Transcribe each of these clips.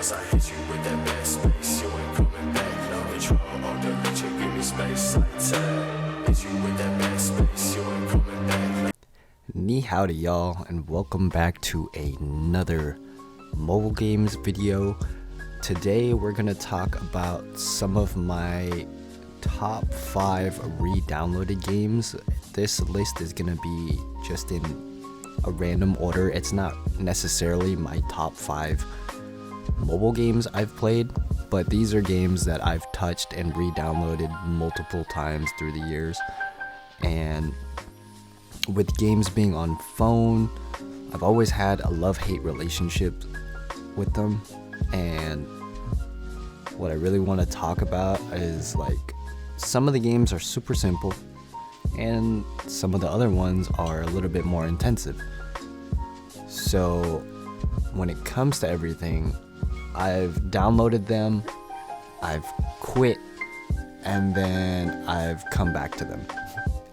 Once I hit you with that bad space, you ain't coming back. No control, all the let you give me space. Like that, hit you with that bad space, you ain't coming back. Ni howdy y'all, and welcome back to another mobile games video. Today we're gonna talk about some of my top 5 re-downloaded games. This list is gonna be just in a random order. It's not necessarily my top 5 mobile games I've played, but these are games that I've touched and re-downloaded multiple times through the years. And with games being on phone, I've always had a love-hate relationship with them, and what I really want to talk about is like some of the games are super simple and some of the other ones are a little bit more intensive. So when it comes to everything, I've downloaded them, I've quit, and then I've come back to them.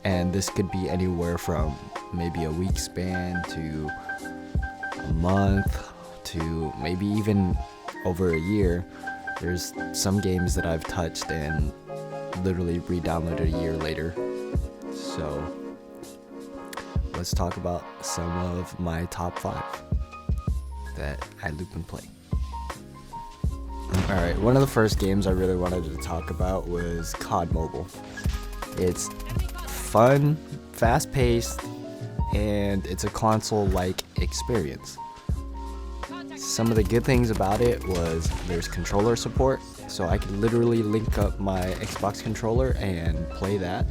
And this could be anywhere from maybe a week span to a month to maybe even over a year. There's some games that I've touched and literally re-downloaded a year later. So let's talk about some of my top 5 that I loop and play. Alright, one of the first games I really wanted to talk about was COD Mobile. It's fun, fast-paced, and it's a console-like experience. Some of the good things about it was there's controller support, so I could literally link up my Xbox controller and play that.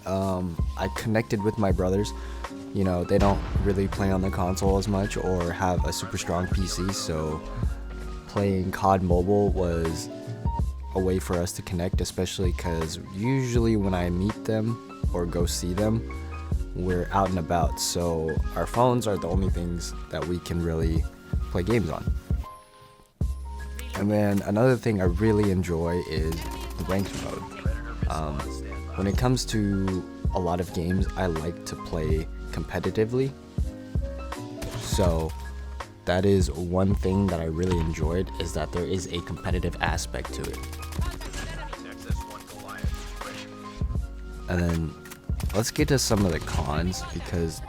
I connected with my brothers. You know, they don't really play on the console as much or have a super strong PC, so playing COD Mobile was a way for us to connect, especially because usually when I meet them or go see them, we're out and about, so our phones are the only things that we can really play games on. And then another thing I really enjoy is the ranked mode. When it comes to a lot of games, I like to play competitively, so that is one thing that I really enjoyed, is that there is a competitive aspect to it. And then let's get to some of the cons, because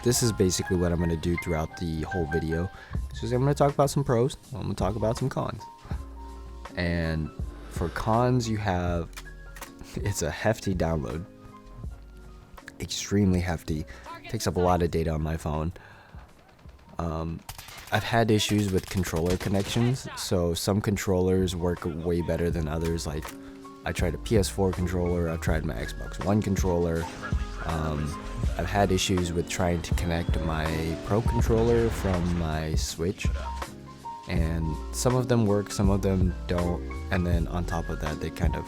this is basically what I'm going to do throughout the whole video. So I'm going to talk about some pros, I'm going to talk about some cons. And for cons, you have, it's a hefty download. Extremely hefty. Takes up a lot of data on my phone. I've had issues with controller connections, so some controllers work way better than others. Like, I tried a PS4 controller, I've tried my Xbox One controller. I've had issues with trying to connect my Pro controller from my Switch, and some of them work, some of them don't, and then on top of that, they kind of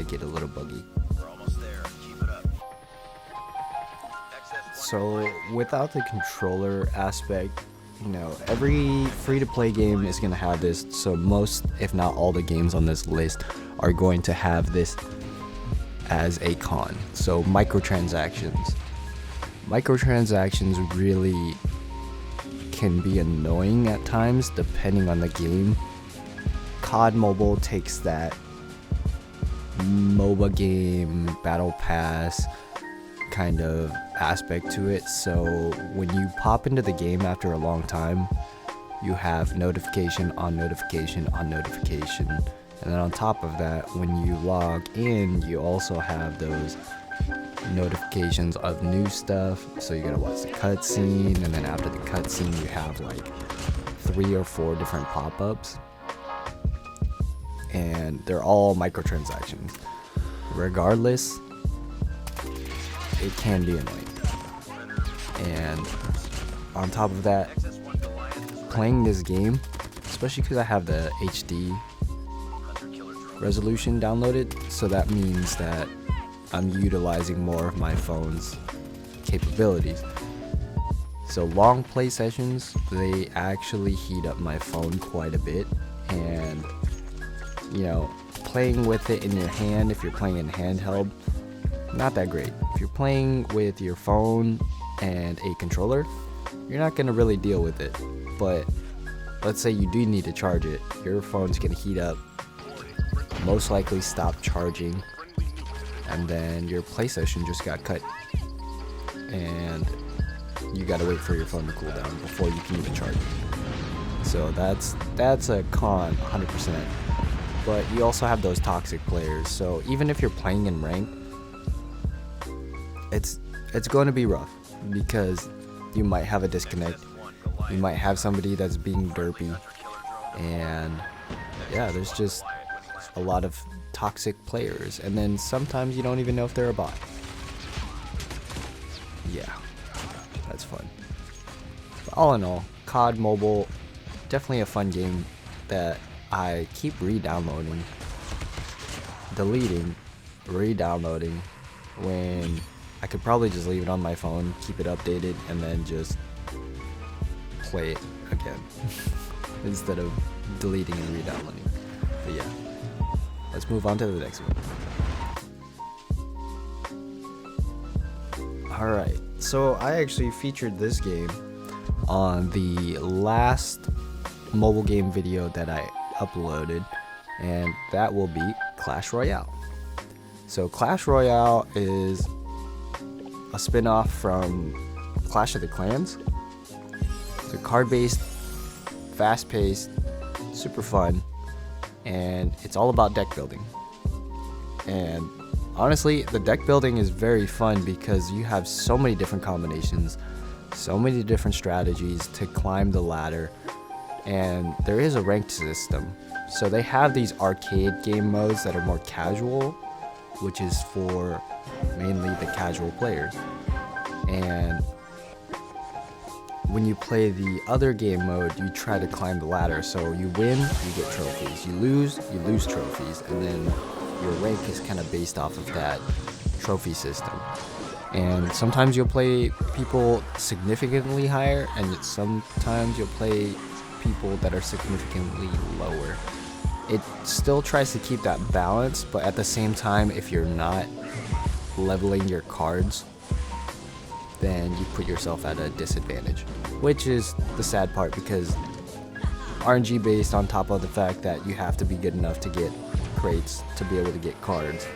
get a little buggy. So without the controller aspect, you know, every free-to-play game is going to have this, so most, if not all, the games on this list are going to have this as a con. So microtransactions. Microtransactions really can be annoying at times depending on the game. COD Mobile takes that MOBA game, battle pass kind of aspect to it, so when you pop into the game after a long time, you have notification on notification on notification, and then on top of that, when you log in, you also have those notifications of new stuff. So you gotta watch the cutscene, and then after the cutscene you have like 3 or 4 different pop-ups, and they're all microtransactions. Regardless, it can be annoying. And on top of that, playing this game, especially because I have the HD resolution downloaded, so that means that I'm utilizing more of my phone's capabilities. So long play sessions, they actually heat up my phone quite a bit, and you know, playing with it in your hand, if you're playing in handheld, not that great. If you're playing with your phone and a controller, you're not going to really deal with it. but let's say you do need to charge it, your phone's gonna heat up, most likely stop charging, and then your PlayStation just got cut, and you gotta wait for your phone to cool down before you can even charge it. So that's a con 100%. But you also have those toxic players, so even if you're playing in ranked, it's going to be rough because you might have a disconnect, you might have somebody that's being derpy, and yeah, there's just a lot of toxic players, and then sometimes you don't even know if they're a bot. Yeah, that's fun. But all in all, COD Mobile, definitely a fun game that I keep re-downloading, deleting, re-downloading, when I could probably just leave it on my phone, keep it updated, and then just play it again instead of deleting and re-downloading. But yeah, let's move on to the next one. Alright, so I actually featured this game on the last mobile game video that I uploaded, and that will be Clash Royale. So Clash Royale is a spin-off from Clash of the Clans. It's a card-based, fast-paced, super fun, and it's all about deck building. And honestly, the deck building is very fun because you have so many different combinations, so many different strategies to climb the ladder, and there is a ranked system. So they have these arcade game modes that are more casual, which is for mainly the casual players. And when you play the other game mode, you try to climb the ladder. So you win, you get trophies. You lose trophies. And then your rank is kind of based off of that trophy system. And sometimes you'll play people significantly higher, and sometimes you'll play people that are significantly lower. It still tries to keep that balance, but at the same time, if you're not leveling your cards, then you put yourself at a disadvantage, which is the sad part because RNG based, on top of the fact that you have to be good enough to get crates to be able to get cards,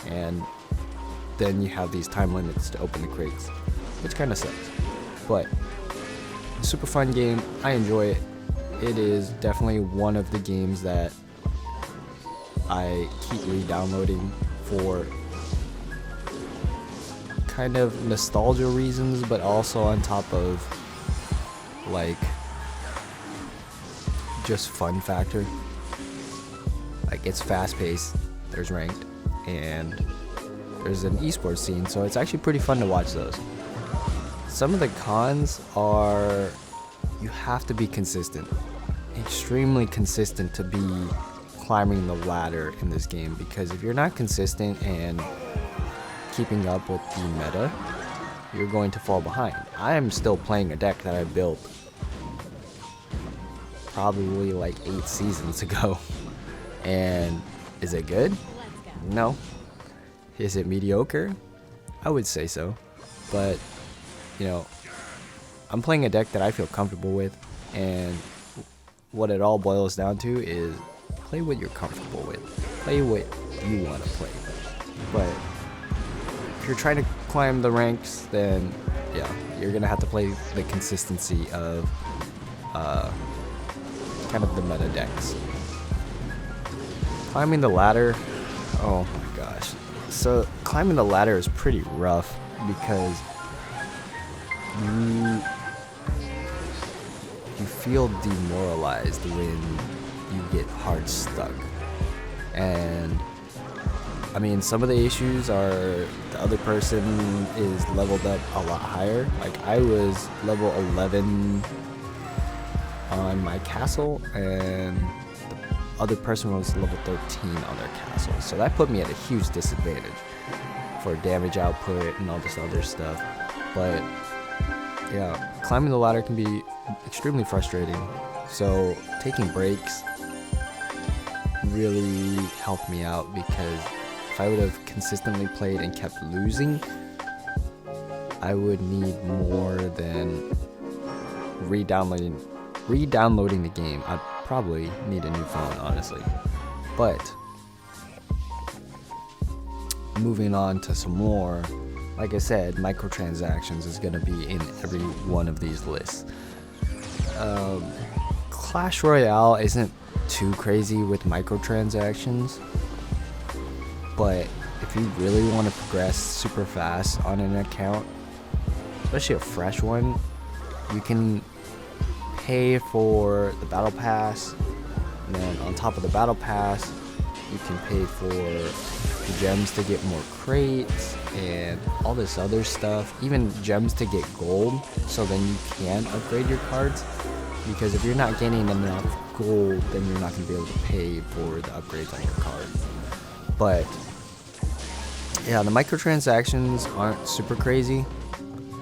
and then you have these time limits to open the crates, which kind of sucks. But super fun game, I enjoy it. It is definitely one of the games that I keep re-downloading for kind of nostalgia reasons, but also on top of like just fun factor. Like, it's fast paced, there's ranked, and there's an esports scene, so it's actually pretty fun to watch those. Some of the cons are you have to be consistent, extremely consistent, to be climbing the ladder in this game, because if you're not consistent and keeping up with the meta, you're going to fall behind. I am still playing a deck that I built probably like 8 seasons ago. And is it good? No. Is it mediocre? I would say so. But, you know, I'm playing a deck that I feel comfortable with, and what it all boils down to is play what you're comfortable with. Play what you want to play. But if you're trying to climb the ranks, then yeah, you're gonna have to play the consistency of kind of the meta decks. Climbing the ladder, oh my gosh. So climbing the ladder is pretty rough because you feel demoralized when you get hard stuck. And I mean, some of the issues are the other person is leveled up a lot higher. Like, I was level 11 on my castle, and the other person was level 13 on their castle. So that put me at a huge disadvantage for damage output and all this other stuff. But yeah, climbing the ladder can be extremely frustrating. So taking breaks really helped me out, because if I would have consistently played and kept losing, I would need more than re-downloading re-downloading the game, I'd probably need a new phone, honestly. But moving on to some more, like I said, microtransactions is going to be in every one of these lists. Clash Royale isn't too crazy with microtransactions, but if you really want to progress super fast on an account, especially a fresh one, you can pay for the battle pass, and then on top of the battle pass, you can pay for the gems to get more crates and all this other stuff, even gems to get gold, so then you can upgrade your cards. Because if you're not getting enough gold, then you're not going to be able to pay for the upgrades on your card. But yeah, the microtransactions aren't super crazy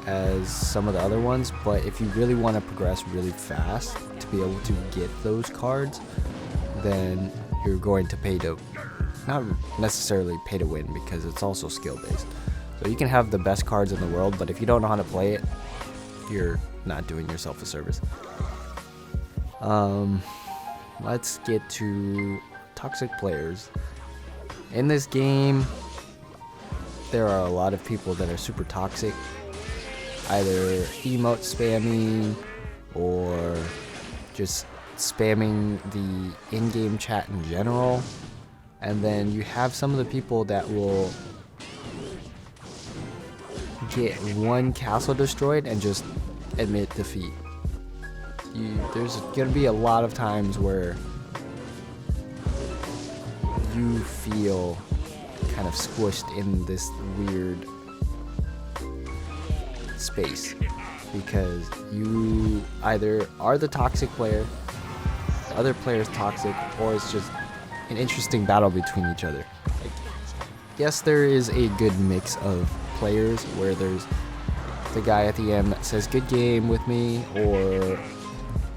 as some of the other ones, but if you really want to progress really fast to be able to get those cards, then you're going to pay to, not necessarily pay to win, because it's also skill based. So you can have the best cards in the world, but if you don't know how to play it, you're not doing yourself a service. Let's get to toxic players. In this game, there are a lot of people that are super toxic, either emote spamming or just spamming the in-game chat in general. And then you have some of the people that will get one castle destroyed and just admit defeat. There's gonna be a lot of times where you feel kind of squished in this weird space, because you either are the toxic player, the other player is toxic, or it's just an interesting battle between each other. Like, yes, there is a good mix of players where there's the guy at the end that says good game with me, or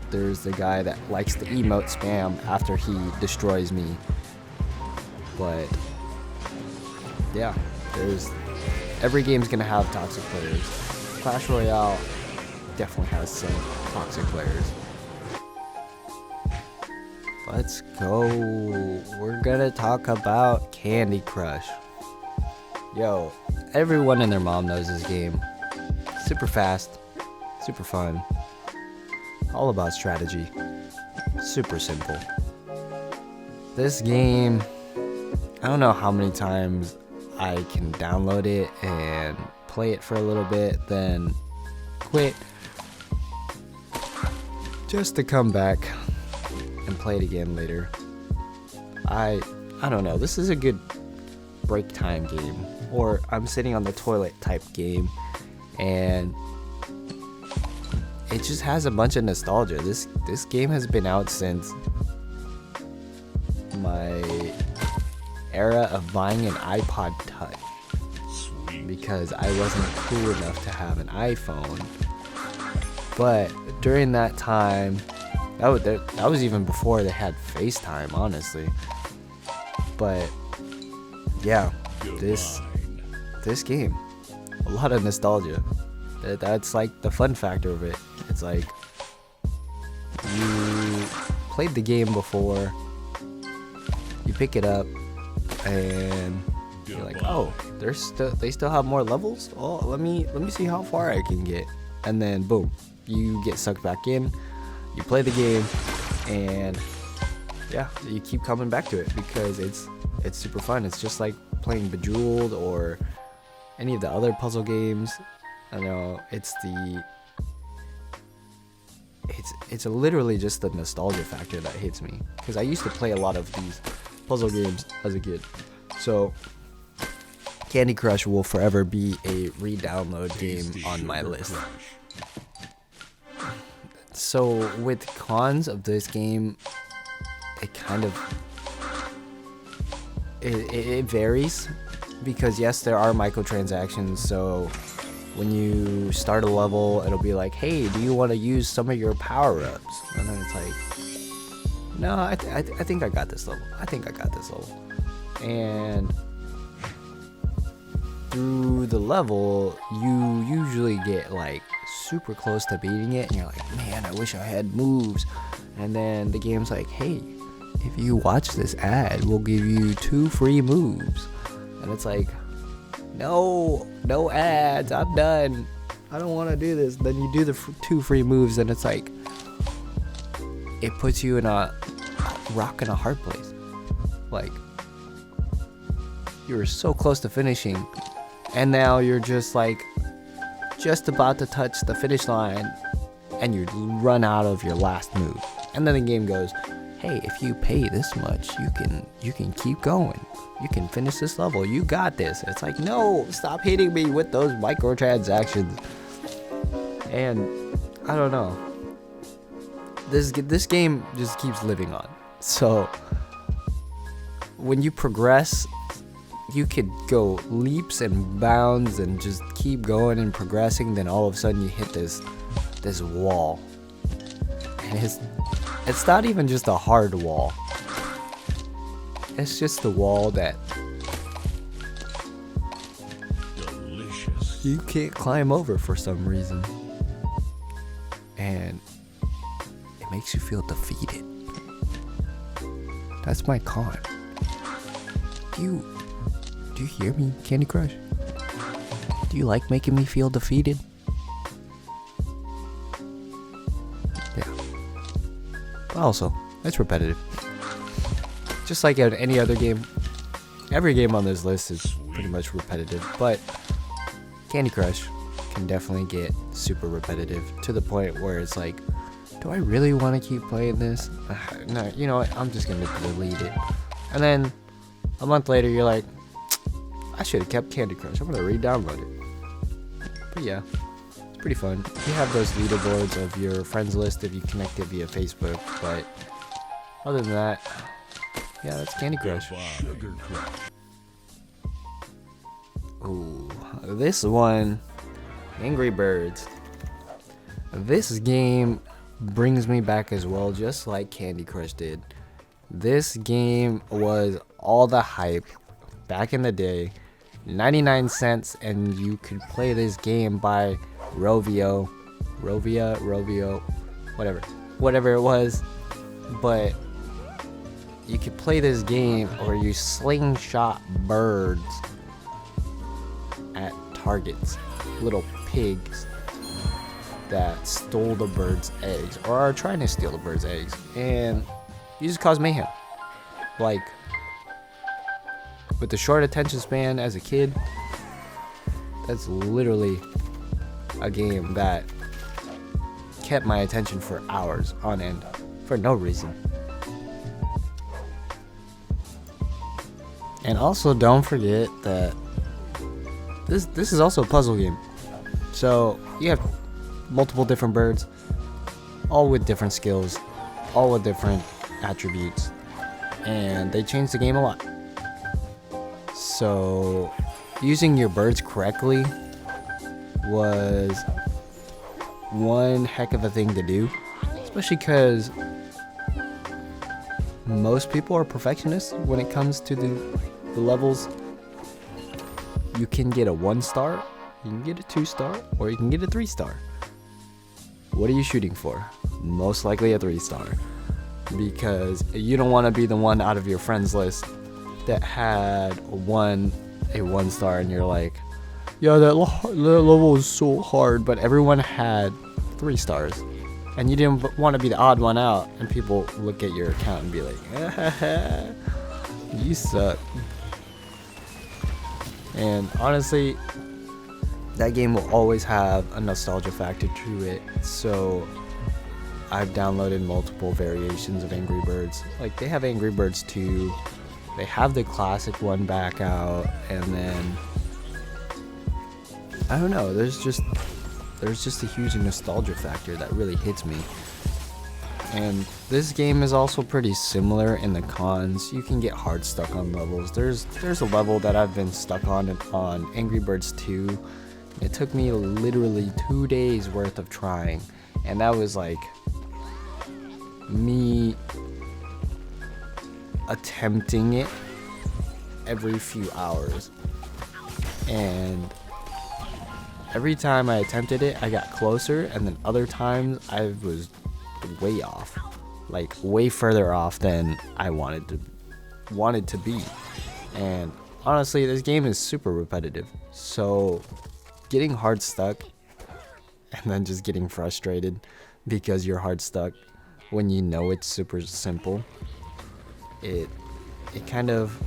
there's the guy that likes the emote spam after he destroys me. But yeah, every game's gonna have toxic players. Clash Royale definitely has some toxic players. Let's go. We're gonna talk about Candy Crush. Yo, everyone and their mom knows this game. Super fast, super fun, all about strategy, super simple. This game, I don't know how many times I can download it and play it for a little bit, then quit, just to come back and play it again later. I don't know, this is a good break time game, or I'm sitting on the toilet type game, and it just has a bunch of nostalgia. This game has been out since my era of buying an iPod Touch, because I wasn't cool enough to have an iPhone. But during that time, that was even before they had FaceTime, honestly. But yeah, this game, a lot of nostalgia. That's like the fun factor of it. It's like you played the game before, you pick it up, and you're like, oh, they still have more levels. Oh, let me see how far I can get, and then boom, you get sucked back in. You play the game, and yeah, you keep coming back to it because it's super fun. It's just like playing Bejeweled or any of the other puzzle games. I know it's literally just the nostalgia factor that hits me, because I used to play a lot of these puzzle games as a kid. So Candy Crush will forever be a re-download game on my list. So with cons of this game, it varies, because yes, there are microtransactions. So when you start a level, it'll be like, hey, do you want to use some of your power-ups? And then it's like, no, I think I got this level. And through the level, you usually get like super close to beating it, and you're like, man, I wish I had moves. And then the game's like, hey, if you watch this ad, we'll give you 2 free moves. And it's like, no ads, I'm done. I don't want to do this. Then you do the 2 free moves, and it's like, it puts you in a rock and a hard place. Like, you were so close to finishing, and now you're just like, just about to touch the finish line, and you run out of your last move. And then the game goes, hey, if you pay this much, you can keep going. You can finish this level. You got this. It's like, no, stop hitting me with those microtransactions. And I don't know. This game just keeps living on. So when you progress, you could go leaps and bounds and just keep going and progressing. Then all of a sudden you hit this wall, and it's not even just a hard wall. It's just the wall that you can't climb over for some reason, and it makes you feel defeated. That's my con. Do you hear me, Candy Crush? Do you like making me feel defeated? Yeah. But also, it's repetitive. Just like in any other game, every game on this list is pretty much repetitive, but Candy Crush can definitely get super repetitive to the point where it's like, do I really want to keep playing this? No, you know what? I'm just gonna delete it. And then a month later, you're like, I should have kept Candy Crush. I'm gonna re-download it. But yeah, it's pretty fun. You have those leaderboards of your friends list if you connect it via Facebook. But other than that, yeah, that's Candy Crush. Ooh, this one, Angry Birds. This game brings me back as well, just like Candy Crush did. This game was all the hype back in the day. 99 cents, and you could play this game by Rovio, whatever it was. But you could play this game where you slingshot birds at targets, little pigs that stole the bird's eggs or are trying to steal the bird's eggs, and you just cause mayhem. Like, with the short attention span as a kid, that's literally a game that kept my attention for hours on end for no reason. And also, don't forget that this is also a puzzle game. So you have multiple different birds, all with different skills, all with different attributes, and they changed the game a lot. So using your birds correctly was one heck of a thing to do, especially because most people are perfectionists when it comes to the levels. You can get a 1-star, you can get a 2-star, or you can get a 3-star. What are you shooting for? Most likely a 3-star, because you don't want to be the one out of your friends list that had a 1-star, and you're like, yeah, that level was so hard, but everyone had 3 stars, and you didn't want to be the odd one out, and people look at your account and be like, you suck. And honestly, that game will always have a nostalgia factor to it. So I've downloaded multiple variations of Angry Birds. Like, they have Angry Birds 2, they have the classic one back out, and then I don't know, there's just a huge nostalgia factor that really hits me. And this game is also pretty similar in the cons. You can get hard stuck on levels. There's a level that I've been stuck on Angry Birds 2. It took me literally 2 days worth of trying, and that was like me attempting it every few hours. And every time I attempted it, I got closer, and then other times I was way off, like way further off than I wanted to be. And honestly, this game is super repetitive, so getting hard stuck and then just getting frustrated because you're hard stuck when you know it's super simple, it kind of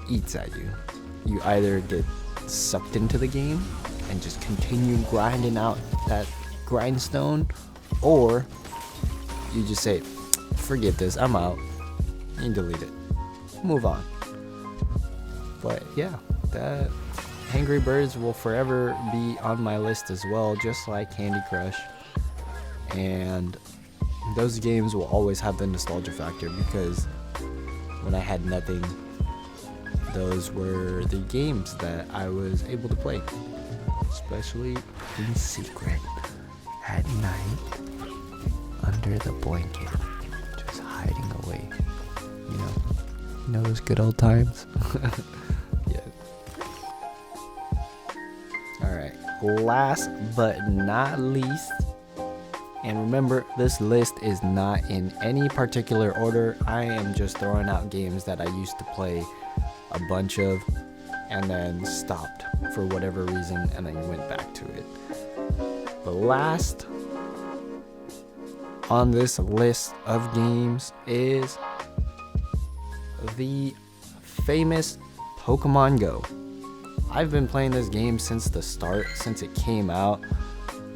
eats at you. You either get sucked into the game and just continue grinding out that grindstone, or you just say, forget this, I'm out, and delete it, move on. But yeah, that Angry Birds will forever be on my list as well, just like Candy Crush. And those games will always have the nostalgia factor, because when I had nothing, those were the games that I was able to play, especially in secret at night under the blanket, just hiding away. You know those good old times. Yeah. Alright, last but not least, and remember, this list is not in any particular order. I am just throwing out games that I used to play a bunch of and then stopped for whatever reason and then went back to it. The last on this list of games is the famous Pokemon Go. I've been playing this game since the start, since it came out,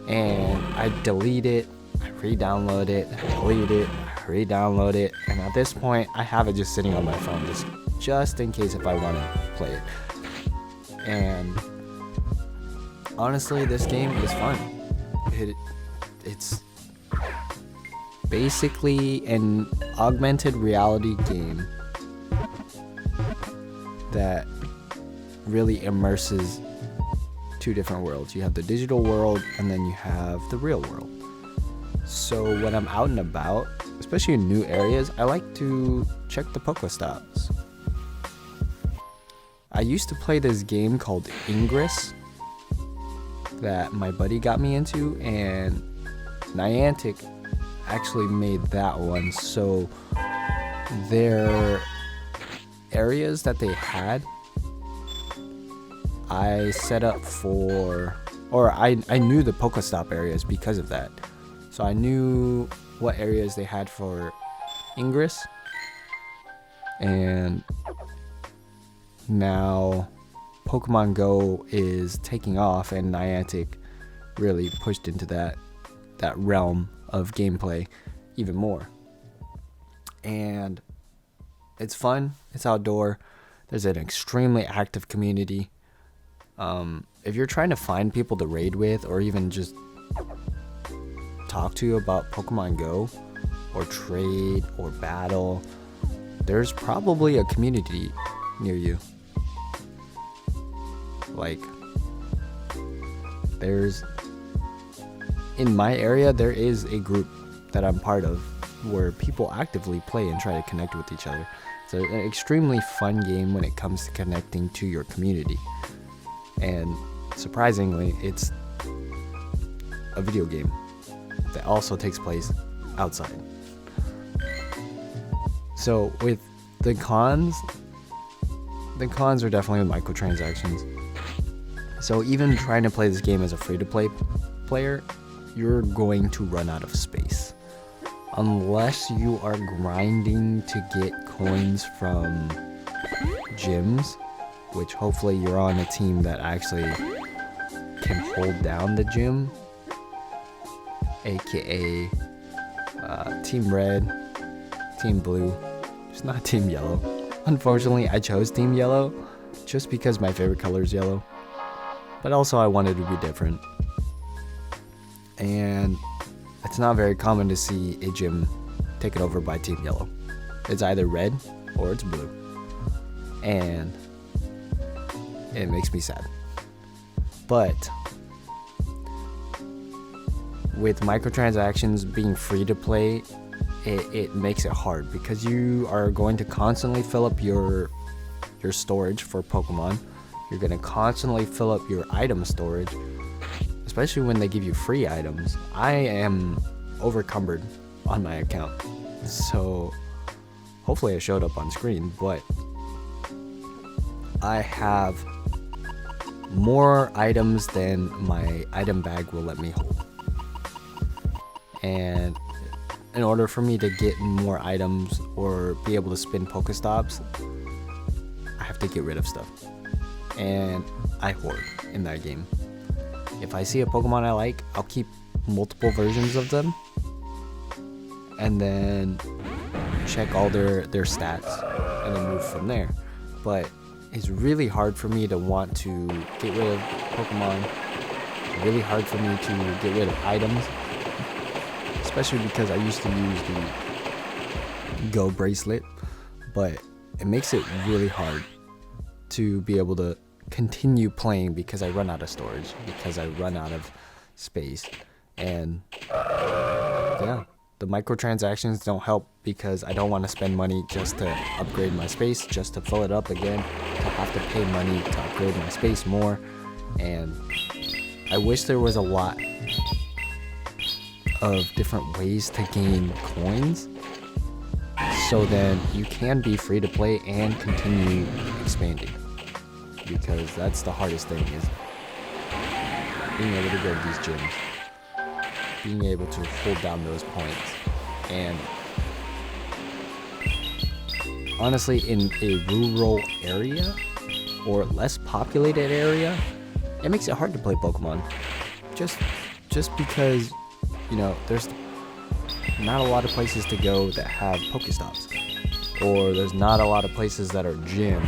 and I delete it, I re-download it, I delete it, I re-download it, and at this point I have it just sitting on my phone just in case if I want to play it. And honestly, this game is fun. It's basically an augmented reality game that really immerses two different worlds. You have the digital world, and then you have the real world. So when I'm out and about, especially in new areas, I like to check the Pokestops. I used to play this game called Ingress that my buddy got me into, and Niantic actually made that one. So their areas that they had, I set up for, or I knew the Pokestop areas because of that. So I knew what areas they had for Ingress, and now Pokemon Go is taking off, and Niantic really pushed into that realm of gameplay even more. And it's fun, it's outdoor, there's an extremely active community. If you're trying to find people to raid with, or even just talk to about Pokemon Go, or trade, or battle, there's probably a community near you. Like, in my area, there is a group that I'm part of where people actively play and try to connect with each other. It's an extremely fun game when it comes to connecting to your community. And surprisingly, it's a video game that also takes place outside. So with the cons are definitely microtransactions. So even trying to play this game as a free-to-play player, you're going to run out of space. Unless you are grinding to get coins from gyms, which hopefully you're on a team that actually can hold down the gym, aka Team Red, Team Blue, it's not Team Yellow. Unfortunately, I chose Team Yellow just because my favorite color is yellow, but also I wanted to be different. And it's not very common to see a gym taken over by Team Yellow. It's either red or it's blue, and it makes me sad. But with microtransactions being free to play, it makes it hard, because you are going to constantly fill up your storage for Pokemon, You're gonna constantly fill up your item storage, especially when they give you free items. I am overcumbered on my account, so hopefully I showed up on screen, but I have more items than my item bag will let me hold. And in order for me to get more items or be able to spin Pokestops, I have to get rid of stuff. And I hoard in that game. If I see a Pokemon I like, I'll keep multiple versions of them and then check all their stats and then move from there. But it's really hard for me to want to get rid of Pokemon. Really hard for me to get rid of items, especially because I used to use the Go bracelet, but it makes it really hard to be able to continue playing because I run out of storage, because I run out of space. And yeah, the microtransactions don't help because I don't want to spend money just to upgrade my space, just to fill it up again, to have to pay money to upgrade my space more. And I wish there was a lot of different ways to gain coins, so then you can be free to play and continue expanding, because that's the hardest thing, is being able to go to these gyms, being able to hold down those points. And honestly, in a rural area or less populated area, it makes it hard to play Pokemon, just because, you know, there's not a lot of places to go that have Pokestops, or there's not a lot of places that are gyms.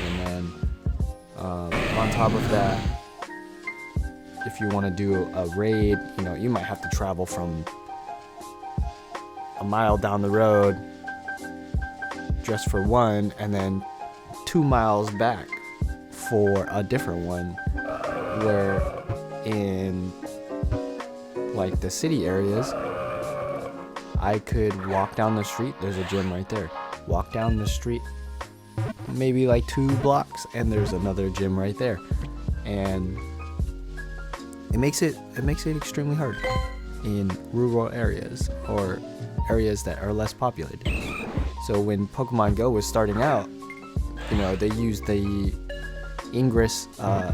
And then on top of that, if you want to do a raid, you know, you might have to travel from a mile down the road just for one, and then 2 miles back for a different one. Where in like the city areas, I could walk down the street, there's a gym right there. Walk down the street maybe like 2 blocks and there's another gym right there. And it makes it extremely hard in rural areas or areas that are less populated. So when Pokemon Go was starting out, you know, they used the Ingress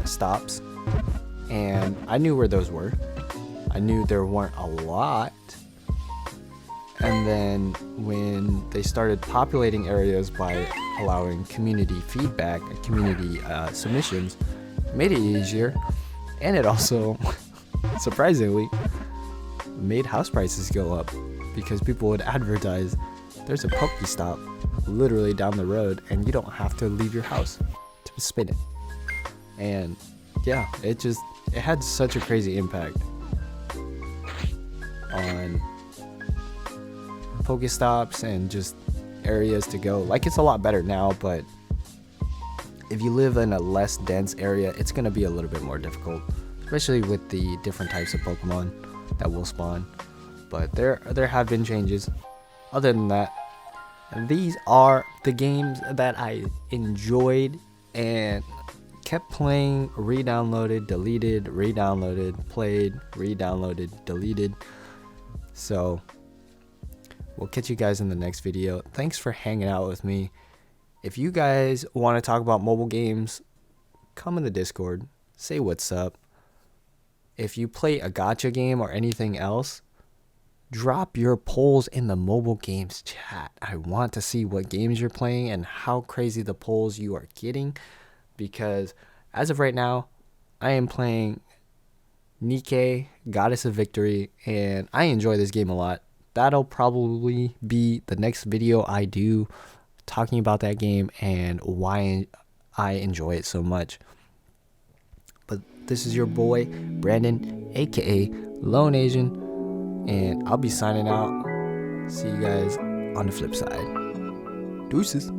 stops, and I knew where those were. I knew there weren't a lot. And then when they started populating areas by allowing community feedback and community submissions, it made it easier. And it also, surprisingly, made house prices go up, because people would advertise, there's a Pokestop literally down the road and you don't have to leave your house to spin it. And yeah, it had such a crazy impact on Pokestops and just areas to go. Like, it's a lot better now, but if you live in a less dense area, it's going to be a little bit more difficult, especially with the different types of Pokemon that will spawn. But there have been changes. Other than that, these are the games that I enjoyed and kept playing, re-downloaded, deleted, re-downloaded, played, re-downloaded, deleted. So we'll catch you guys in the next video. Thanks for hanging out with me. If you guys want to talk about mobile games, come in the Discord, say what's up. If you play a gacha game or anything else, drop your polls in the mobile games chat. I want to see what games you're playing and how crazy the polls you are getting, because as of right now, I am playing Nike, Goddess of Victory, and I enjoy this game a lot. That'll probably be the next video I do, talking about that game and why I enjoy it so much. But this is your boy, Brandon, aka LoneAzn, and I'll be signing out. See you guys on the flip side. Deuces.